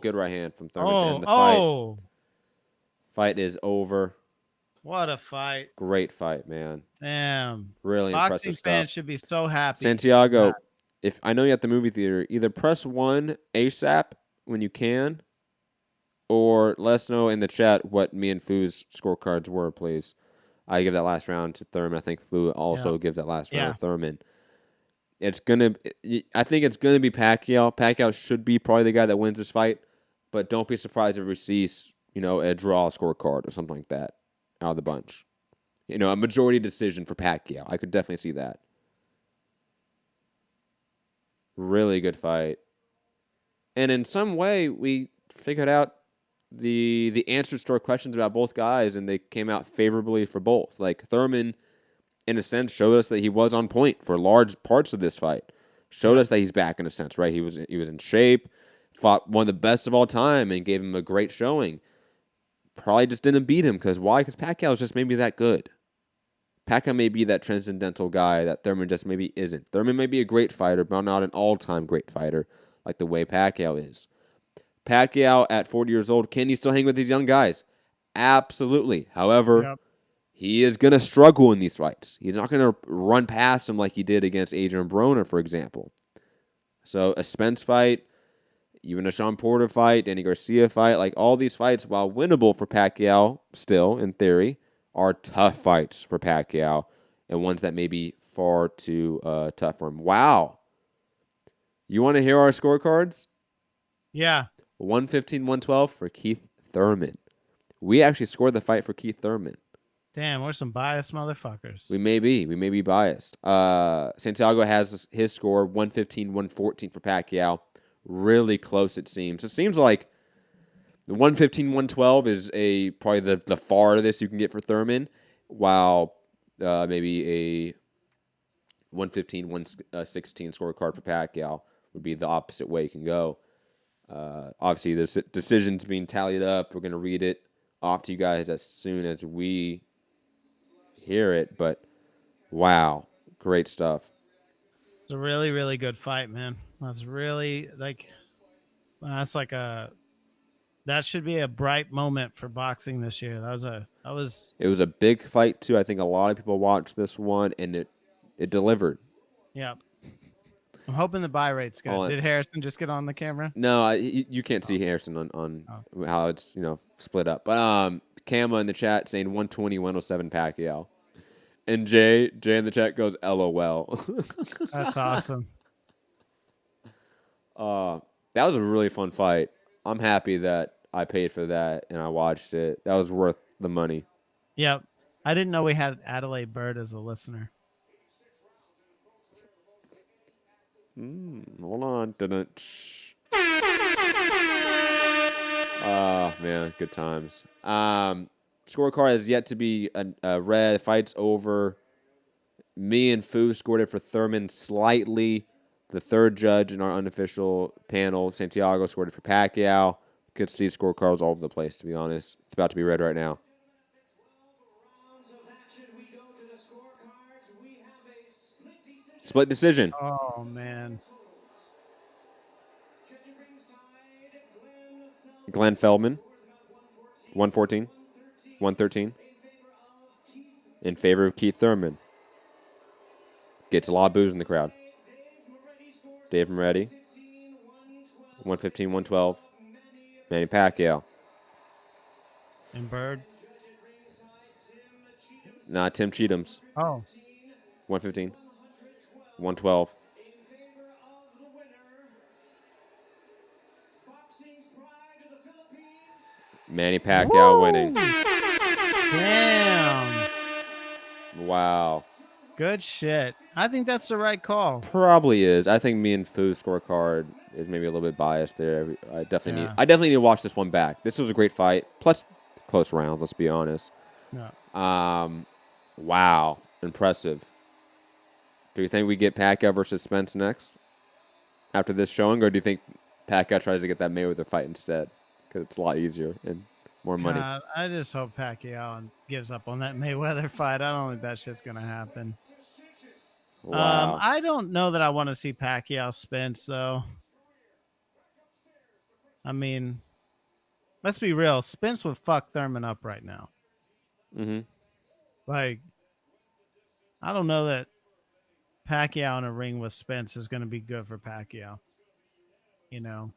good right hand from Thurman to end Oh, the fight. oh, Fight is over. what a fight. Great fight, man. Damn. Really impressive Boxing stuff. fans should be so happy for that. Santiago, if I know you're at the movie theater, either press 1 ASAP when you can, or let us know in the chat what me and Foo's scorecards were, please. I give that last round to Thurman. I think Fu Yeah. also gives that last round Yeah. to Thurman. I think it's gonna be Pacquiao. Pacquiao should be probably the guy that wins this fight, but don't be surprised if he sees a draw scorecard or something like that out of the bunch. A majority decision for Pacquiao. I could definitely see that. Really good fight, and in some way we figured out the answers to our questions about both guys, and they came out favorably for both. Like Thurman, in a sense, showed us that he was on point for large parts of this fight. Showed Yep. us that he's back in a sense, right? He was in shape, fought one of the best of all time, and gave him a great showing. Probably just didn't beat him because why? Because Pacquiao is just maybe that good. Pacquiao may be that transcendental guy that Thurman just maybe isn't. Thurman may be a great fighter, but not an all-time great fighter like the way Pacquiao is. Pacquiao at 40 years old, can he still hang with these young guys? Absolutely. However, Yep. he is going to struggle in these fights. He's not going to run past him like he did against Adrian Broner, for example. So a Spence fight, even a Sean Porter fight, Danny Garcia fight, like all these fights, while winnable for Pacquiao still, in theory, are tough fights for Pacquiao and ones that may be far too tough for him. Wow. You want to hear our scorecards? Yeah. 115, 112 for Keith Thurman. We actually scored the fight for Keith Thurman. Damn, we're some biased motherfuckers. We may be biased. Santiago has his score 115, 114 for Pacquiao. Really close, it seems. It seems like the 115, 112 is probably the farthest you can get for Thurman, while maybe a 115, 116 scorecard for Pacquiao would be the opposite way you can go. Obviously, this decision's being tallied up. We're going to read it off to you guys as soon as we hear it, but wow, great stuff. It's a really, really good fight, man. That's really that's like that should be a bright moment for boxing this year. That was It was a big fight too. I think a lot of people watched this one, and it delivered. yeah. I'm hoping the buy rate's good. On Did Harrison just get on the camera? no, you can't see Harrison on Oh. how it's split up. But Kama in the chat saying 120, 107 Pacquiao, and Jay in the chat goes LOL. That's awesome. That was a really fun fight. I'm happy that I paid for that and I watched it. That was worth the money. Yep. I didn't know we had Adelaide Bird as a listener. Hold on. Oh, man. Good times. Scorecard has yet to be read. Fight's over. Me and Fu scored it for Thurman slightly. The third judge in our unofficial panel, Santiago, scored it for Pacquiao. Could see scorecards all over the place, to be honest. It's about to be read right now. Split decision. Oh man. Glenn Feldman, 114, 113, in favor of Keith Thurman. Gets a lot of boos in the crowd. Dave Moretti, 115, 112, Manny Pacquiao. And Bird. Not Tim Cheatham's, Oh. 115, 112. Manny Pacquiao winning. Damn. Wow. Good shit. I think that's the right call. Probably is. I think me and Foo's scorecard is maybe a little bit biased there. I definitely Yeah. need to watch this one back. This was a great fight. Plus, close round. Let's be honest. Yeah. Wow, impressive. Do you think we get Pacquiao versus Spence next after this showing, or do you think Pacquiao tries to get that Mayweather fight instead because it's a lot easier and more money? God, I just hope Pacquiao gives up on that Mayweather fight. I don't think that shit's gonna happen. Wow. I don't know that I want to see Pacquiao Spence though. I mean, let's be real. Spence would fuck Thurman up right now. Mm-hmm. Like, I don't know that Pacquiao in a ring with Spence is going to be good for Pacquiao. You know,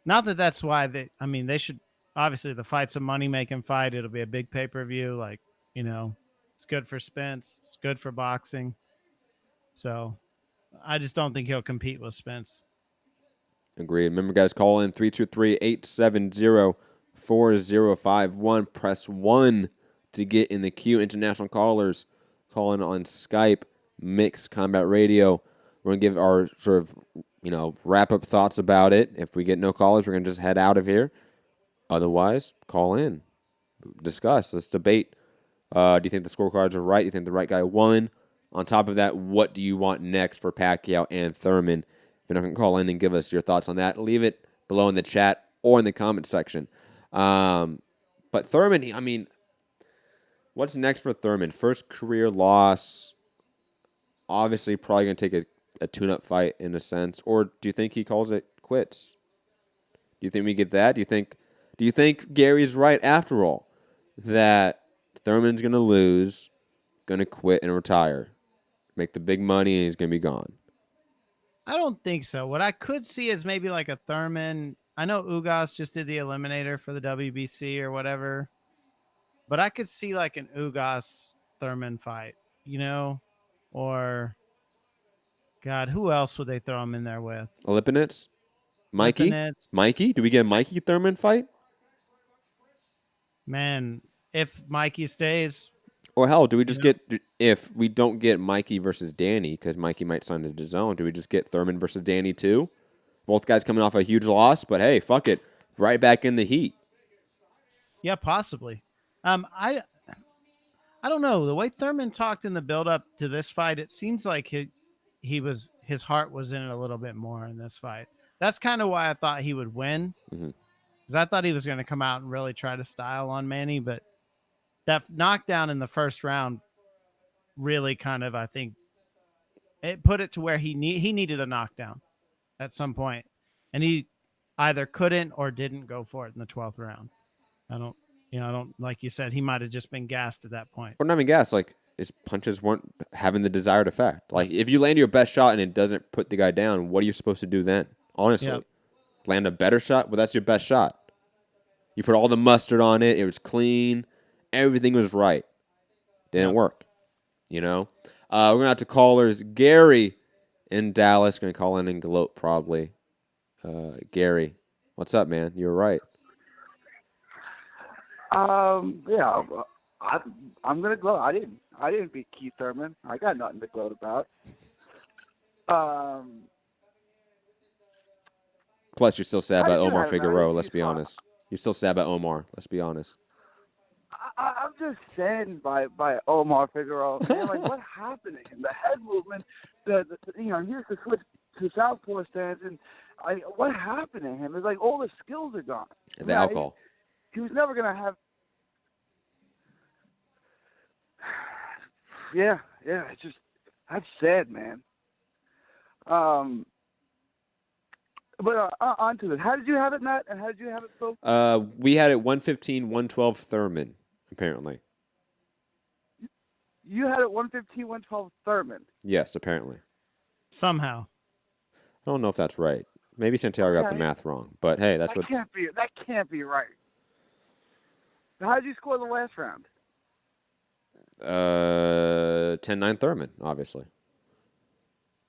not that that's why they. I mean, they should. Obviously, the fight's a money making fight. It'll be a big pay per view. Like, you know, it's good for Spence. It's good for boxing. So I just don't think he'll compete with Spence. Agreed. Remember, guys, call in 323-870-4051. Press 1 to get in the queue. International callers calling on Skype, Mixed Combat Radio. We're going to give our sort of, wrap-up thoughts about it. If we get no callers, we're going to just head out of here. Otherwise, call in. Discuss. Let's debate. Do you think the scorecards are right? Do you think the right guy won? On top of that, what do you want next for Pacquiao and Thurman? If you're not going to call in and give us your thoughts on that, leave it below in the chat or in the comment section. But Thurman, I mean, what's next for Thurman? First career loss. Obviously, probably going to take a tune-up fight in a sense. Or do you think he calls it quits? Do you think we get that? Do you think Gary's right after all? That Thurman's going to lose, going to quit and retire, make the big money, and he's going to be gone. I don't think so. What I could see is maybe like a Thurman. I know Ugas just did the eliminator for the WBC or whatever, but I could see like an Ugas Thurman fight, or God, who else would they throw him in there with? Lipinets? Mikey? Lipinets. Mikey? Do we get a Mikey Thurman fight? Man, if Mikey stays, Or hell, do we just get, if we don't get Mikey versus Danny, because Mikey might sign to DAZN, do we just get Thurman versus Danny too? Both guys coming off a huge loss, but hey, fuck it. Right back in the heat. yeah, possibly. I don't know. The way Thurman talked in the build up to this fight, it seems like his heart was in it a little bit more in this fight. That's kind of why I thought he would win. Mm-hmm. Because I thought he was going to come out and really try to style on Manny, but that knockdown in the first round really kind of, I think, it put it to where he needed a knockdown at some point, and he either couldn't or didn't go for it in the 12th round. I don't like you said, he might have just been gassed at that point. Or not even gas, like his punches weren't having the desired effect. Like if you land your best shot and it doesn't put the guy down, what are you supposed to do then? Honestly, Yep. Land a better shot. Well, that's your best shot. You put all the mustard on it. It was clean. Everything was right. Didn't work. We're gonna have to callers. Gary in Dallas gonna call in and gloat probably. Gary, what's up, man? You're right. Yeah, I'm gonna gloat. I didn't beat Keith Thurman. I got nothing to gloat about. Plus, you're still sad about Omar Figueroa. Let's be fought. honest. You're still sad about Omar. Let's be honest. I'm just saddened by Omar Figueroa. Man, like what happened to him? The head movement, he used to switch to southpaw stance, and what happened to him? It's like all the skills are gone. The alcohol. He was never gonna have. Yeah, it's just that's sad, man. But on to this. How did you have it, Matt? And how did you have it, Phil? We had it 115, 112 Thurman, apparently. You had it 115, 112 Thurman. Yes, apparently. Somehow. I don't know if that's right. Maybe Santiago got the math wrong, but hey, that can't be right. How did you score the last round? 10-9 Thurman, obviously.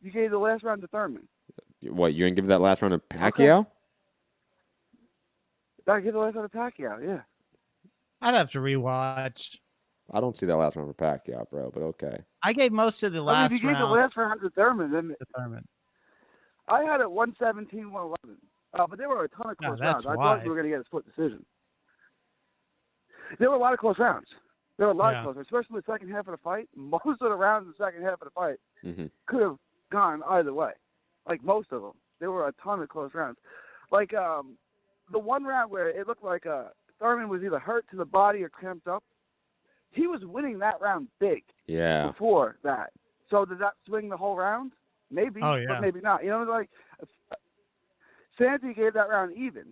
You gave the last round to Thurman. What, you didn't give that last round to Pacquiao? Okay. I gave the last round to Pacquiao, yeah. I'd have to rewatch. I don't see that last round for Pacquiao, bro, but okay. I gave most of the last round. If you gave the last round to Thurman, then to Thurman. I had it 117, 111. But there were a ton of close rounds. I thought we were going to get a split decision. There were a lot of close rounds. There were a lot of close rounds, especially the second half of the fight. Most of the rounds in the second half of the fight could have gone either way. Like most of them. There were a ton of close rounds. Like the one round where it looked like Thurman was either hurt to the body or cramped up, he was winning that round big before that. So did that swing the whole round? Maybe, but maybe not. Santi gave that round even,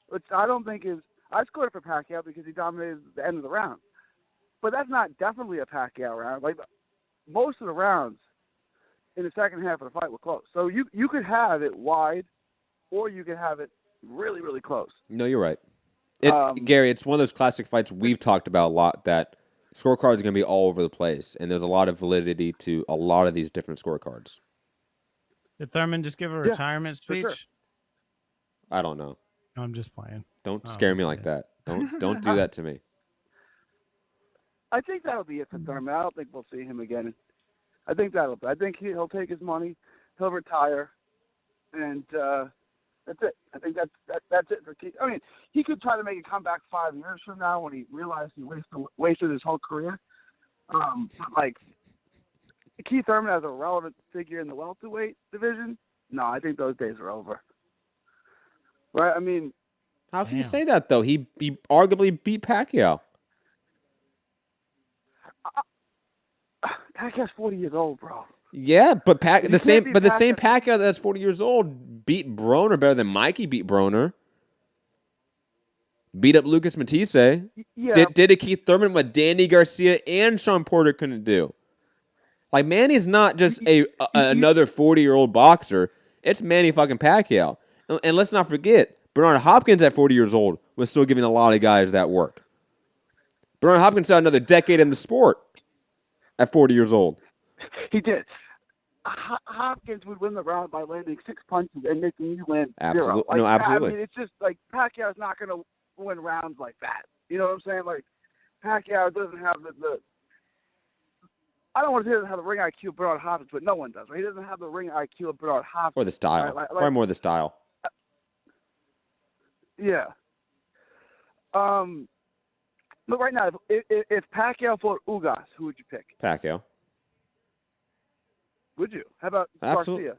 which I don't think is. I scored it for Pacquiao because he dominated the end of the round, but that's not definitely a Pacquiao round. Like most of the rounds in the second half of the fight were close. So you could have it wide, or you could have it really, really close. No, you're right. Gary, it's one of those classic fights we've talked about a lot that scorecards are going to be all over the place, and there's a lot of validity to a lot of these different scorecards. Did Thurman just give a retirement speech? Sure. I don't know. I'm just playing. Don't scare me like that. Don't do that to me. I think that'll be it for Thurman. I don't think we'll see him again. I think he'll take his money, he'll retire, and that's it. I think that's it for Keith. I mean, he could try to make a comeback 5 years from now when he realized he wasted his whole career. But like Keith Thurman as a relevant figure in the welterweight division, no, I think those days are over. Right? I mean, how can you say that though? He arguably beat Pacquiao. Pacquiao's 40 years old, bro. Yeah, but the same Pacquiao that's 40 years old beat Broner better than Mikey beat Broner. Beat up Lucas Matisse. Yeah. Did a Keith Thurman what Danny Garcia and Sean Porter couldn't do. Like Manny's not just another 40-year-old boxer. It's Manny fucking Pacquiao. And let's not forget, Bernard Hopkins at 40 years old was still giving a lot of guys that work. Bernard Hopkins had another decade in the sport at 40 years old. He did. Hopkins would win the round by landing 6 punches and making you land 0. Like, no, absolutely. I mean, it's just like Pacquiao's not going to win rounds like that. You know what I'm saying? Like Pacquiao doesn't have the I don't want to say he doesn't have the ring IQ of Bernard Hopkins, but no one does. Right? He doesn't have the ring IQ of Bernard Hopkins. Or the style. Right? Probably more the style. Yeah. But right now, if Pacquiao fought Ugas, who would you pick? Pacquiao. Would you? How about Garcia?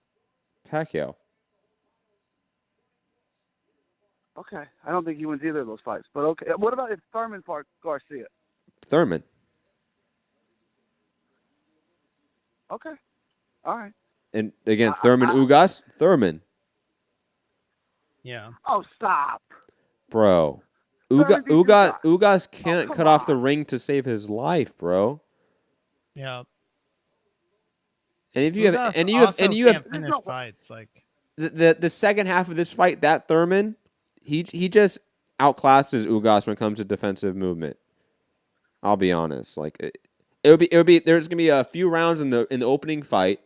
Pacquiao. Okay. I don't think he wins either of those fights. But okay. What about if Thurman fought Garcia? Thurman. Okay. All right. And again, Thurman, Ugas, Thurman. Yeah. Oh, stop. Bro. Ugas can't cut off the ring to save his life, bro. Yeah. And if you have finish fights like the second half of this fight, that Thurman, he just outclasses Ugas when it comes to defensive movement. I'll be honest. Like it'll be there's gonna be a few rounds in the opening fight,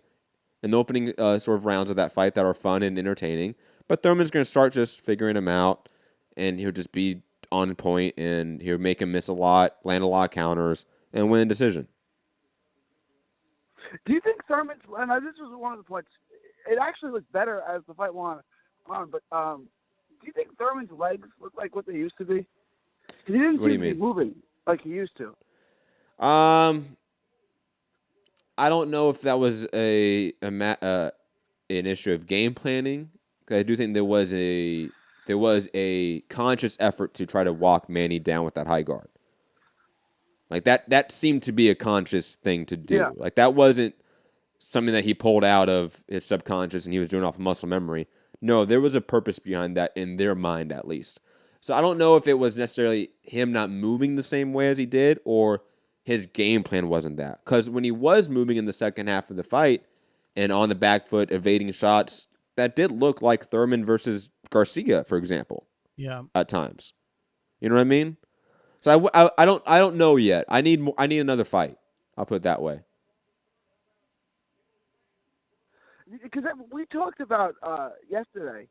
in the opening sort of rounds of that fight that are fun and entertaining. But Thurman's gonna start just figuring him out, and he'll just be on point, and he'll make him miss a lot, land a lot of counters, and win a decision. Do you think Thurman's? And this was one of the points. It actually looked better as the fight went on. But do you think Thurman's legs look like what they used to be? He didn't seem to be moving like he used to. I don't know if that was an issue of game planning. Because I do think there was a conscious effort to try to walk Manny down with that high guard. Like that seemed to be a conscious thing to do. Yeah. Like that wasn't something that he pulled out of his subconscious and he was doing off of muscle memory. No, there was a purpose behind that in their mind at least. So I don't know if it was necessarily him not moving the same way as he did or his game plan wasn't that. Because when he was moving in the second half of the fight and on the back foot evading shots, that did look like Thurman versus Garcia, for example. Yeah. At times. You know what I mean? So I don't know yet. I need another fight. I'll put it that way. Because we talked about yesterday.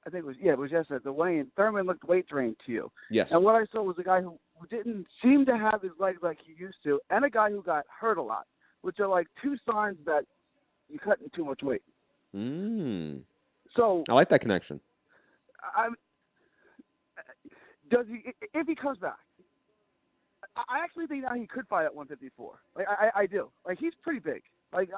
I think it was yesterday. The weigh-in. Thurman looked weight drained to you. Yes. And what I saw was a guy who didn't seem to have his legs like he used to, and a guy who got hurt a lot, which are like two signs that you're cutting too much weight. So I like that connection. Does he? If he comes back, I actually think now he could fight at 154. Like I do. Like he's pretty big. Like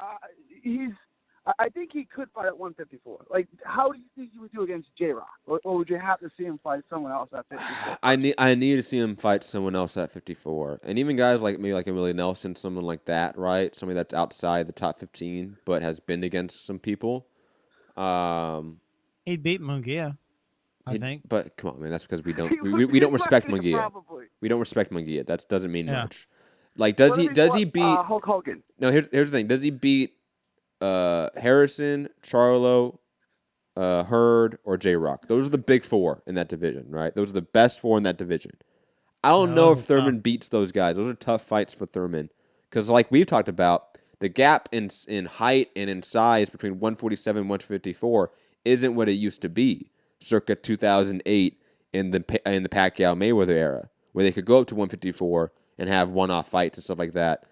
I think he could fight at 154. Like how do you think he would do against J-Rock, or would you have to see him fight someone else at 54? I need to see him fight someone else at 54, and even guys like maybe like a Willie Nelson, someone like that, right? Somebody that's outside the top 15 but has been against some people. He'd beat Munguia, I think. But come on, man, that's because we don't respect Munguia. Probably. We don't respect Munguia. That doesn't mean Yeah. much. Like, does he beat Hulk Hogan? No, here's the thing. Does he beat Harrison, Charlo, Hurd, or J-Rock? Those are the big four in that division, right? Those are the best four in that division. I don't know if Thurman beats those guys. Those are tough fights for Thurman. Because like we've talked about, the gap in height and in size between 147 and 154 isn't what it used to be circa 2008 in the Pacquiao-Mayweather era, where they could go up to 154 and have one-off fights and stuff like that,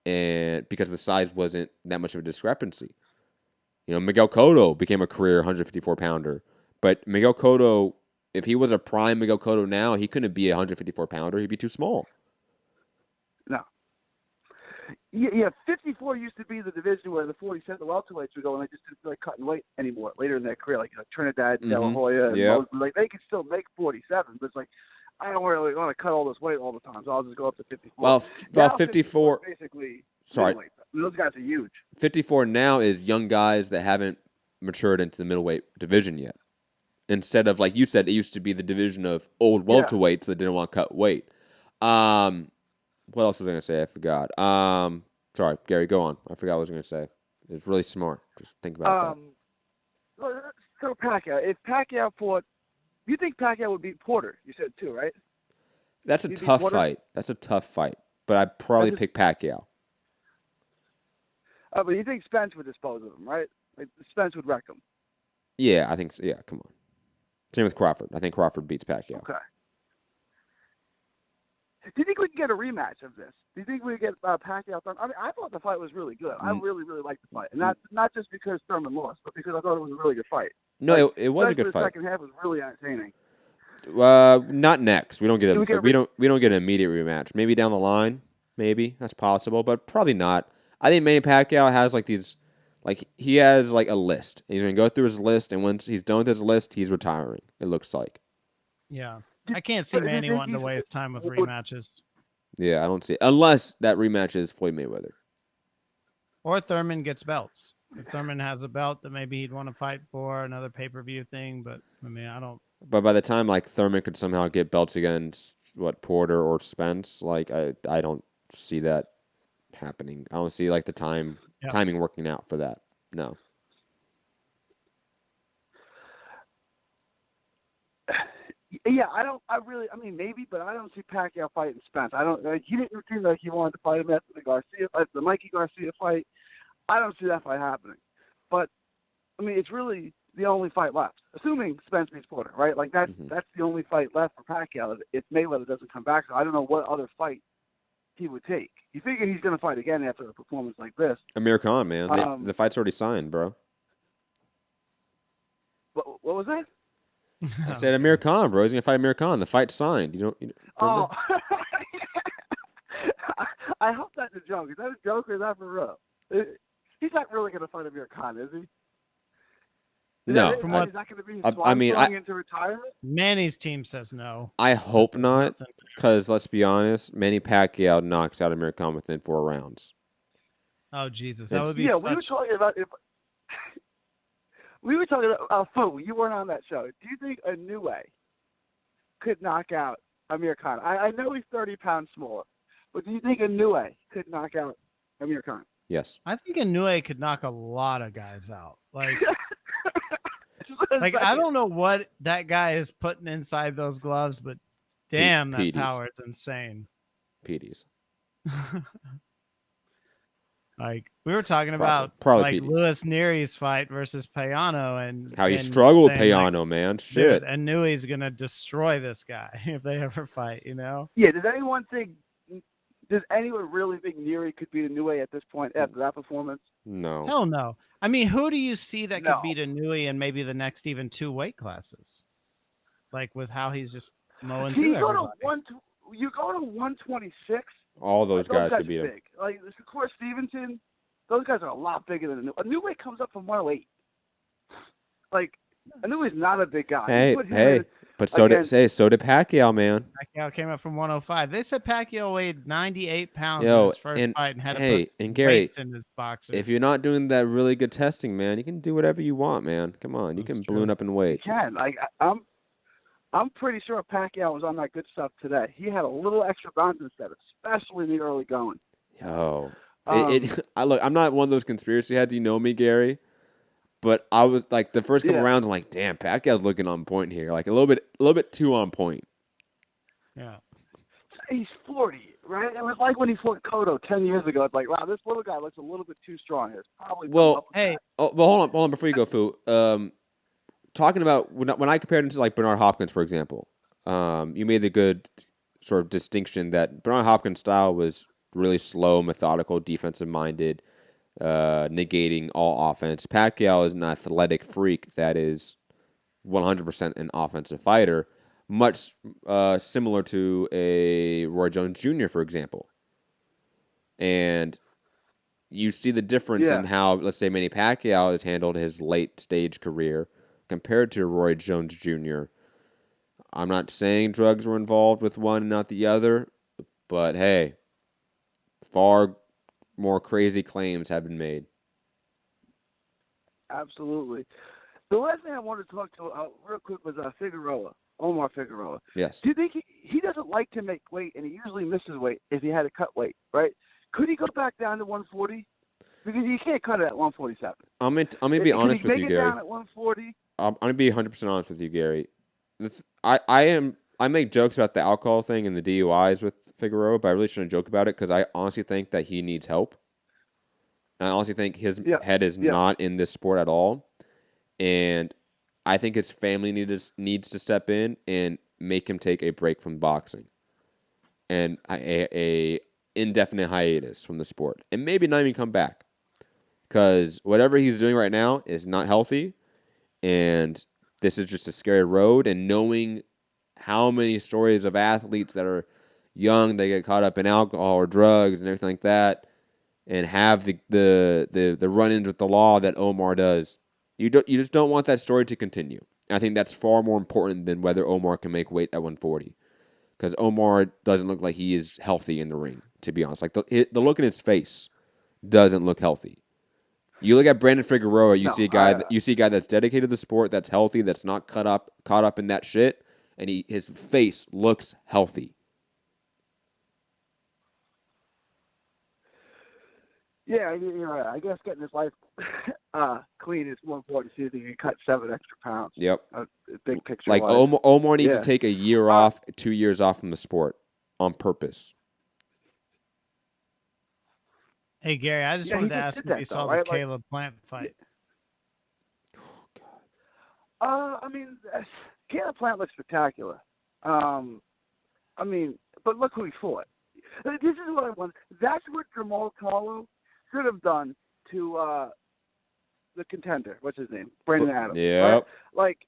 and because the size wasn't that much of a discrepancy. You know, Miguel Cotto became a career 154-pounder, but Miguel Cotto, if he was a prime Miguel Cotto now, he couldn't be a 154-pounder. He'd be too small. No. Yeah, 54 used to be the division where the 47 welterweights would go, and they just didn't feel like cutting weight anymore later in their career. Like Trinidad, De La Hoya, and Moses, like they could still make 47, but it's like I don't really want to cut all this weight all the time, so I'll just go up to 54. Well, 54 basically. Sorry, those guys are huge. 54 now is young guys that haven't matured into the middleweight division yet. Instead of, like you said, it used to be the division of old welterweights that didn't want to cut weight. What else was I going to say? I forgot. Sorry, Gary, go on. I forgot what I was going to say. It's really smart. Just think about that. So Pacquiao, if Pacquiao fought, you think Pacquiao would beat Porter? You said too, right? That's a tough fight. That's a tough fight. But I'd probably pick Pacquiao. But you think Spence would dispose of him, right? Like, Spence would wreck him. Yeah, I think so. Yeah, come on. Same with Crawford. I think Crawford beats Pacquiao. Okay. Do you think we can get a rematch of this? Do you think we get Pacquiao? I mean, I thought the fight was really good. I really, really liked the fight, and not just because Thurman lost, but because I thought it was a really good fight. No, it was a good fight. The second half was really entertaining. Not next. We don't get we don't get an immediate rematch. Maybe down the line. Maybe that's possible, but probably not. I think Manny Pacquiao has like these, like he has like a list. He's gonna go through his list, and once he's done with his list, he's retiring. It looks like. Yeah. I can't see Manny wanting to waste time with rematches. Yeah, I don't see it. Unless that rematch is Floyd Mayweather. Or Thurman gets belts. If Thurman has a belt that maybe he'd want to fight for, another pay-per-view thing, but I mean, I don't. But by the time like Thurman could somehow get belts against Porter or Spence, like I don't see that happening. I don't see like the timing working out for that. No. Yeah, I mean, maybe, but I don't see Pacquiao fighting Spence. I don't. Like, he didn't seem like he wanted to fight him after the Mikey Garcia fight. I don't see that fight happening. But I mean, it's really the only fight left, assuming Spence beats Porter, right? Like that's the only fight left for Pacquiao if Mayweather doesn't come back. So I don't know what other fight he would take. You figure he's going to fight again after a performance like this? Amir Khan, man, the fight's already signed, bro. What was that? I said Amir Khan, bro. He's gonna fight Amir Khan. The fight's signed. You don't. Oh, I hope that's a joke. Is that a joke or is that for real? He's not really gonna fight Amir Khan, is he? No. Is that going to be his into retirement? Manny's team says no. I hope not, because let's be honest, Manny Pacquiao knocks out Amir Khan within 4 rounds. Oh Jesus, that would be. Yeah, we were talking about we were talking about Fu. You weren't on that show. Do you think Inoue could knock out Amir Khan? I know he's 30 pounds smaller, but do you think Inoue could knock out Amir Khan? Yes. I think Inoue could knock a lot of guys out. Like, I don't know what that guy is putting inside those gloves, but damn, that power is insane. PDs. Like we were talking about, probably like Luis Nery's fight versus Payano, and how he struggled with Payano, man. Shit. And knew he's gonna destroy this guy if they ever fight. You know? Yeah. Does anyone really think Nery could beat Inoue at this point after that performance? No. Hell no. I mean, who do you see that could beat Inoue in maybe the next even 2 weight classes? Like with how he's just mowing through everybody. You go to 126. All those guys could beat him. Big. Like Shakur Stevenson, those guys are a lot bigger than Inoue. Inoue comes up from 108. Like Inoue's not a big guy. Hey, But so did Pacquiao, man. Pacquiao came up from 105. They said Pacquiao weighed 98 pounds in Yo, his first fight and had to put Gary, weights in his boxer. if you're not doing that really good testing, man, you can do whatever you want, man. Come on, you can balloon up in weight. You can. I'm pretty sure Pacquiao was on that good stuff today. He had a little extra bounce instead, especially in the early going. Yo, I'm not one of those conspiracy heads. You know me, Gary. But I was like the first couple rounds, I'm like, damn, Pacquiao's looking on point here, like a little bit too on point. Yeah, he's 40, right? It was like when he fought Cotto 10 years ago. It's like, wow, this little guy looks a little bit too strong. It's probably well, hold on before you go, Fu. Talking about when I compared him to like Bernard Hopkins, for example, you made the good sort of distinction that Bernard Hopkins' style was really slow, methodical, defensive minded. Negating all offense. Pacquiao is an athletic freak that is 100% an offensive fighter, much similar to a Roy Jones Jr., for example. And you see the difference in how, let's say, Manny Pacquiao has handled his late stage career compared to Roy Jones Jr. I'm not saying drugs were involved with one and not the other, but hey, far more crazy claims have been made. Absolutely. The last thing I wanted to talk to real quick was Figueroa, Omar Figueroa. Yes. Do you think he doesn't like to make weight, and he usually misses weight if he had to cut weight, right? Could he go back down to 140? Because you can't cut it at 147. I'm gonna be honest with you, Gary. Down at 140? I'm gonna be 100% honest with you, Gary. I make jokes about the alcohol thing and the DUIs with Figueroa, but I really shouldn't joke about it because I honestly think that he needs help. And I honestly think his head is not in this sport at all. And I think his family needs to step in and make him take a break from boxing and a indefinite hiatus from the sport, and maybe not even come back, because whatever he's doing right now is not healthy, and this is just a scary road. And knowing how many stories of athletes that are young, they get caught up in alcohol or drugs and everything like that, and have the run-ins with the law that Omar does, you just don't want that story to continue. I think that's far more important than whether Omar can make weight at 140, because Omar doesn't look like he is healthy in the ring, to be honest. Like the look in his face doesn't look healthy. You look at Brandon Figueroa, you see a guy that's dedicated to the sport, that's healthy, that's not caught up in that shit, and his face looks healthy. Yeah, you're right. I guess getting his life clean is more important to see if he can cut 7 extra pounds. Yep. Big picture. Like Omar needs to take a year off, 2 years off from the sport on purpose. Hey, Gary, I just wanted to ask if you saw the Caleb Plant fight. Oh, God. I mean, Caleb Plant looks spectacular. I mean, but look who he fought. This is what I want. That's what Jamal Charlo should have done to the contender. What's his name? Brandon Adams. Yeah. Right? Like,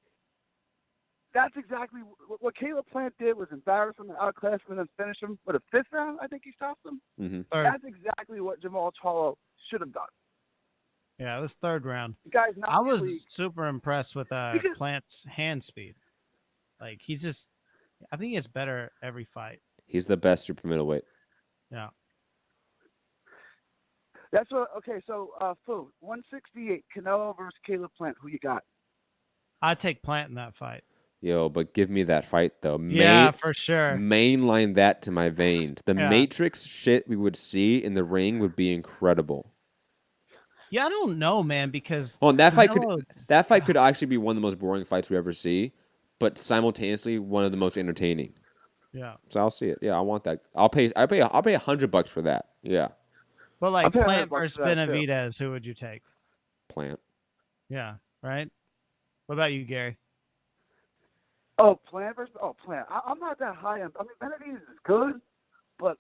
that's exactly what Caleb Plant did, was embarrass him and outclass him and then finish him with a 5th round. I think he stopped him. Mm-hmm. That's exactly what Jamal Charlo should have done. Yeah, it was 3rd round. I was super impressed with Plant's hand speed. Like, I think he gets better every fight. He's the best super middleweight. Yeah. That's what. Okay, so 168, Canelo versus Caleb Plant. Who you got? I'd take Plant in that fight. Yo, but give me that fight, though. Yeah, for sure. Mainline that to my veins. The Matrix shit we would see in the ring would be incredible. Yeah, I don't know, man, because that fight could actually be one of the most boring fights we ever see, but simultaneously one of the most entertaining. Yeah. So I'll see it. Yeah, I want that. I'll pay $100 for that. Yeah. But like Plant versus Benavidez, who would you take? Plant. Yeah, right? What about you, Gary? Oh, Plant versus Plant. I'm not that high on. I mean, Benavidez is good, but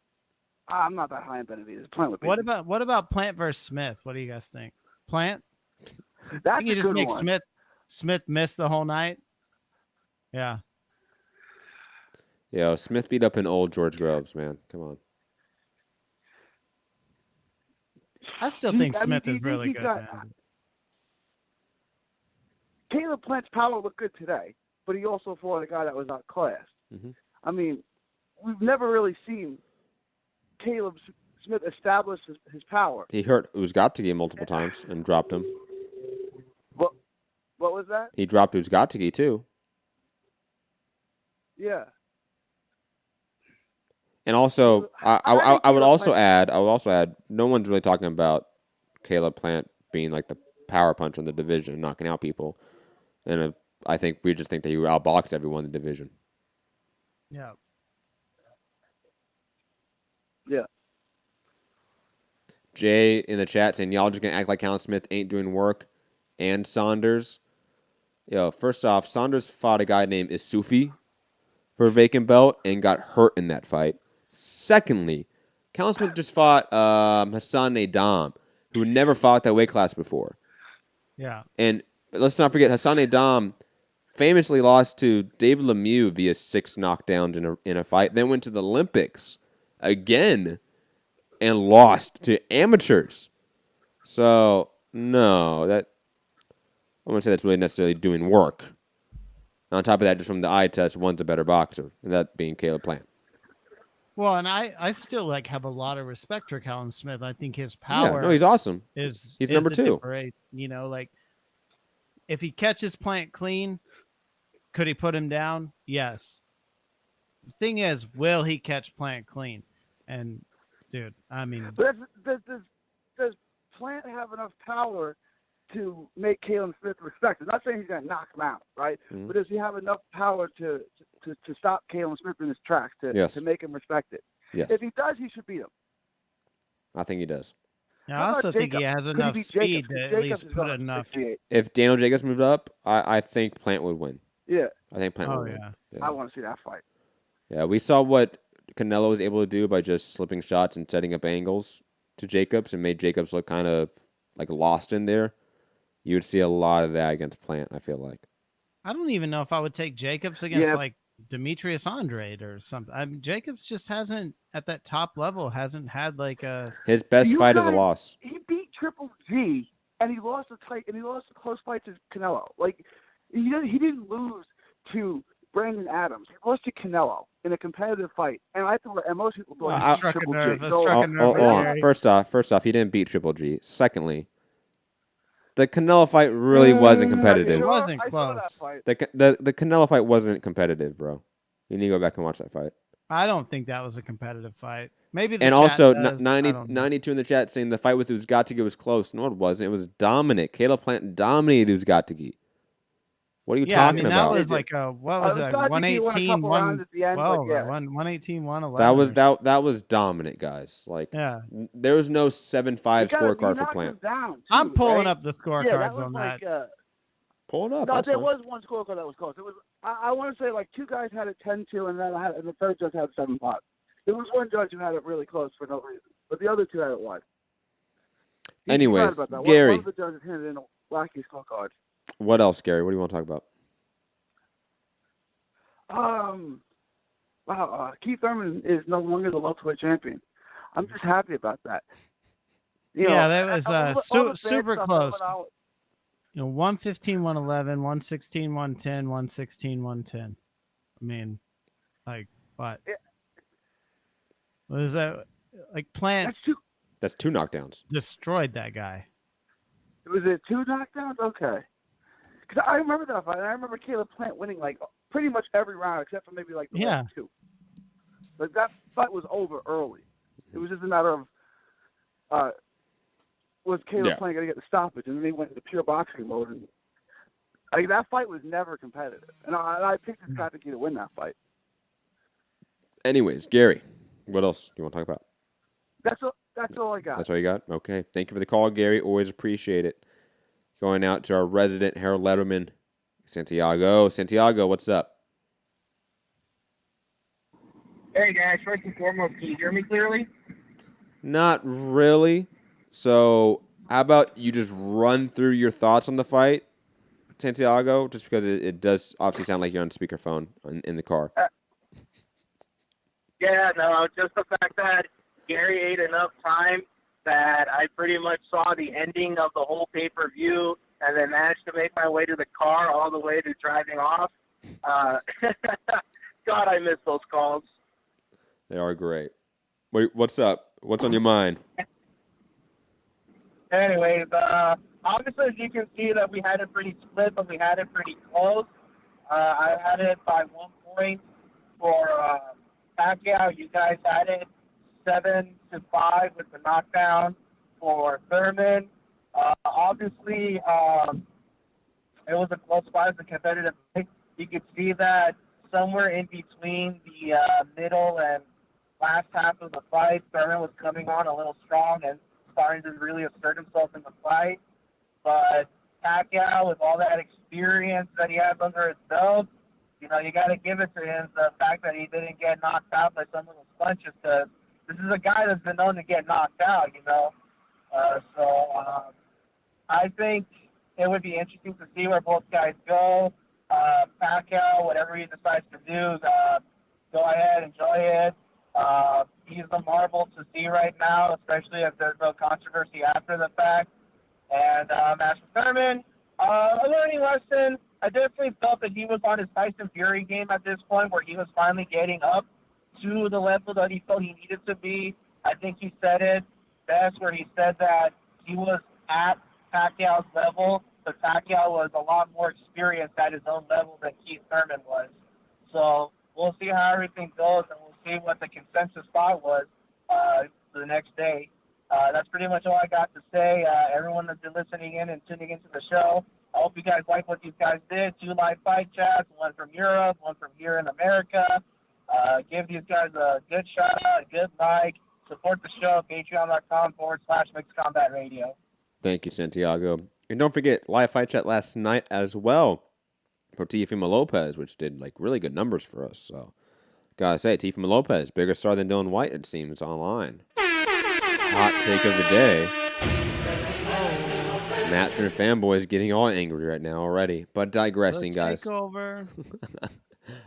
I'm not that high on Benavidez. Plant would be. What about Plant versus Smith? What do you guys think? Plant? That's you a just good make one. Smith miss the whole night. Yeah. Yo, Smith beat up an old George Groves, man. Come on. I still think Smith is really good, man. Caleb Plant's power looked good today. but he also fought a guy that was outclassed. Mm-hmm. I mean, we've never really seen Caleb Smith establish his power. He hurt Uzgatigi multiple times and dropped him. What was that? He dropped Uzgatigi too. Yeah. And also, I would also add, no one's really talking about Caleb Plant being like the power puncher in the division, knocking out people. And I think we just think that he would outbox everyone in the division. Yeah. Yeah. Jay in the chat saying, y'all just going to act like Callum Smith ain't doing work. And Saunders. Yo, first off, Saunders fought a guy named Isufi for a vacant belt and got hurt in that fight. Secondly, Callum Smith just fought Hassan Nadam, who never fought that weight class before. Yeah. And let's not forget, Hassan Nadam famously lost to David Lemieux via 6 knockdowns in a fight, then went to the Olympics again and lost to amateurs. So, no, I wouldn't say that's really necessarily doing work. On top of that, just from the eye test, one's a better boxer, and that being Caleb Plant. Well, and I still have a lot of respect for Callum Smith. I think his power. Yeah, no, he's awesome. He's number 2. If he catches Plant clean, could he put him down? Yes. The thing is, will he catch Plant clean? And dude, I mean, but does Plant have enough power to make Caleb Smith respected? I'm not saying he's going to knock him out, right? Mm-hmm. But does he have enough power to stop Caleb Smith in his tracks to make him respected? Yes. If he does, he should beat him. I think he does. I also think he has enough speed to at least put enough. If Daniel Jacobs moved up, I think Plant would win. Yeah. I think Plant would win. Yeah. I want to see that fight. Yeah, we saw what Canelo was able to do by just slipping shots and setting up angles to Jacobs and made Jacobs look kind of like lost in there. You would see a lot of that against Plant, I feel like. I don't even know if I would take Jacobs against like Demetrius Andrade or something. I mean, Jacobs just hasn't, at that top level, hasn't had like a... His best fight is a loss. He beat Triple G, and he lost a close fight to Canelo. Like, he didn't lose to Brandon Adams. He lost to Canelo in a competitive fight. And most people thought he struck a nerve. First off, he didn't beat Triple G. Secondly, the Canelo fight really wasn't competitive. It wasn't close. The Canelo fight wasn't competitive, bro. You need to go back and watch that fight. I don't think that was a competitive fight. Maybe the and chat also, does, 92 in the chat saying the fight with Uzgatigi was close. No, it wasn't. It was dominant. Caleb Plant dominated Uzgatigi. What are you talking about? That was like what was that? 118, 118, 111. That was dominant, guys. Like, there was no 7-5 scorecard for Plant. I'm pulling up the scorecards on that. Pull it up. No, there was one scorecard that was close. It was I want to say like 2 guys had it 10-2, and then the third judge had 7-5. There was one judge who had it really close for no reason, but the other 2 had it wide. Anyways, Gary. One of the judges handed in a wacky scorecard. What else, Gary? What do you want to talk about? Keith Thurman is no longer the welterweight champion. I'm just happy about that. That was super close. 115, 111, 116, 110, 116, 110. I mean, like, what? What is that? Like, Plant. That's 2 knockdowns. Destroyed that guy. Was it 2 knockdowns? Okay. Because I remember that fight. I remember Caleb Plant winning like pretty much every round except for maybe like the last 2. Like that fight was over early. It was just a matter of was Caleb Plant going to get the stoppage, and then they went into pure boxing mode. And that fight was never competitive, and I picked Uzgatigi to win that fight. Anyways, Gary, what else do you want to talk about? That's all I got. That's all you got? Okay. Thank you for the call, Gary. Always appreciate it. Going out to our resident Harold Letterman, Santiago. Santiago, what's up? Hey, guys. First and foremost, can you hear me clearly? Not really. So how about you just run through your thoughts on the fight, Santiago, just because it does obviously sound like you're on speakerphone in the car. Just the fact that Gary ate enough time that I pretty much saw the ending of the whole pay-per-view and then managed to make my way to the car all the way to driving off. God, I miss those calls. They are great. Wait, what's up? What's on your mind? Anyways, obviously, as you can see, that we had it pretty split, but we had it pretty close. I had it by 1 point for Pacquiao. You guys had it 7-5 with the knockdown for Thurman. Obviously, it was a close fight. It was a competitive fight. You could see that somewhere in between the middle and last half of the fight, Thurman was coming on a little strong and starting to really assert himself in the fight. But Pacquiao, with all that experience that he has under his belt, you got to give it to him, the fact that he didn't get knocked out by some little punches, because this is a guy that's been known to get knocked out, I think it would be interesting to see where both guys go. Pacquiao, whatever he decides to do, go ahead, enjoy it. He's the marvel to see right now, especially if there's no controversy after the fact. And as for Thurman, a learning lesson. I definitely felt that he was on his Tyson Fury game at this point, where he was finally getting up to the level that he felt he needed to be. I think he said it best, where he said that he was at Pacquiao's level, but Pacquiao was a lot more experienced at his own level than Keith Thurman was. So we'll see how everything goes, and we'll see what the consensus thought was the next day. That's pretty much all I got to say. Everyone that's been listening in and tuning into the show, I hope you guys like what these guys did. 2 live fight chats, one from Europe, one from here in America. Give these guys a good shout out, a good like. Support the show at patreon.com/mixedcombatradio. Thank you, Santiago. And don't forget, live fight chat last night as well for Teofimo Lopez, which did really good numbers for us. So, gotta say, Teofimo Lopez, bigger star than Dylan White, it seems, online. Hot take of the day. Matt from fanboys getting all angry right now already. But digressing, guys. Takeover.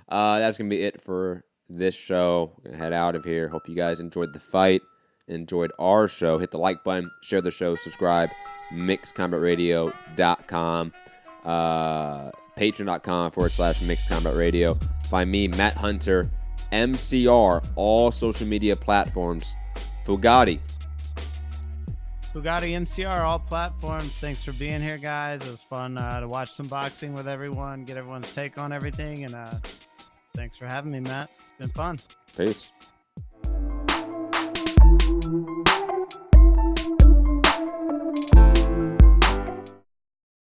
That's going to be it for this show. We're going to head out of here. Hope you guys enjoyed the fight, enjoyed our show. Hit the like button, share the show, subscribe. MixedCombatRadio.com. Patreon.com/MixedCombatRadio. Find me, Matt Hunter, MCR, all social media platforms. Bugatti MCR, all platforms. Thanks for being here, guys. It was fun to watch some boxing with everyone, get everyone's take on everything, and thanks for having me, Matt. It's been fun. Peace.